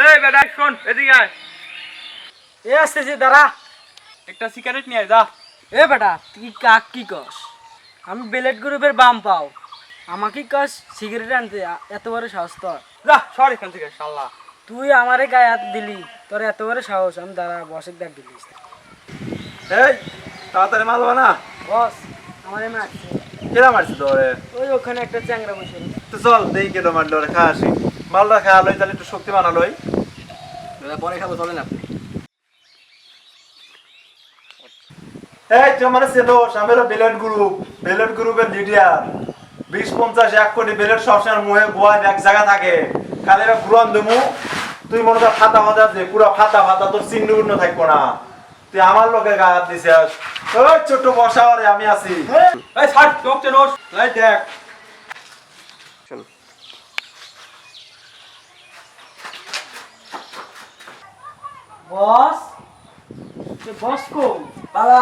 এই বেটা শোন এদিকে আয়। এ আসতেছি দাঁড়া। একটা সিগারেট নিয়ে আয় যা। এ বেটা তুই কাক কি কস? আমি বেলেট গ্রুপের বাম পাও, আমাকে কস সিগারেট আনতে? এত বড় সাহস তোর? যা সর এখান থেকে শালা। তুই আমারে গায়ে হাত দিলি, তোর এত বড় সাহস? আমি দাঁড়া বসের দেখ দিলিস। এই তাড়াতাড়ি মারবা না। বস আমারে মারছে। কেরা মারছি তোরে? ওই ওখানে একটা চ্যাংরা বসে। তো চল দেই কেটে মারলো রে, খা আসি। মালটা খা লই, তাহলে একটু শক্তি বানালোই। পরে খাবো চলে না। এই তুই মানে চেনো সামের বেলেট গ্রুপের লিডার। 20-50 1 কোটি বেলেট সবসময় মুহে গোয়ায় এক জায়গা থাকে। খালি এবার ঘুরান দেবো, তুই মনে কর ফাতা ফাতা দে, পুরো ফাতা ফাতা, তোর চিহ্ন উন্ন থাকবো না। তুই আমার লোকের গায়ে হাত দিছিস। ওই ছোট বসা রে, আমি আছি। এই ছাড় চোখ চেনোস। এই দেখ বস, বস কো? বাবা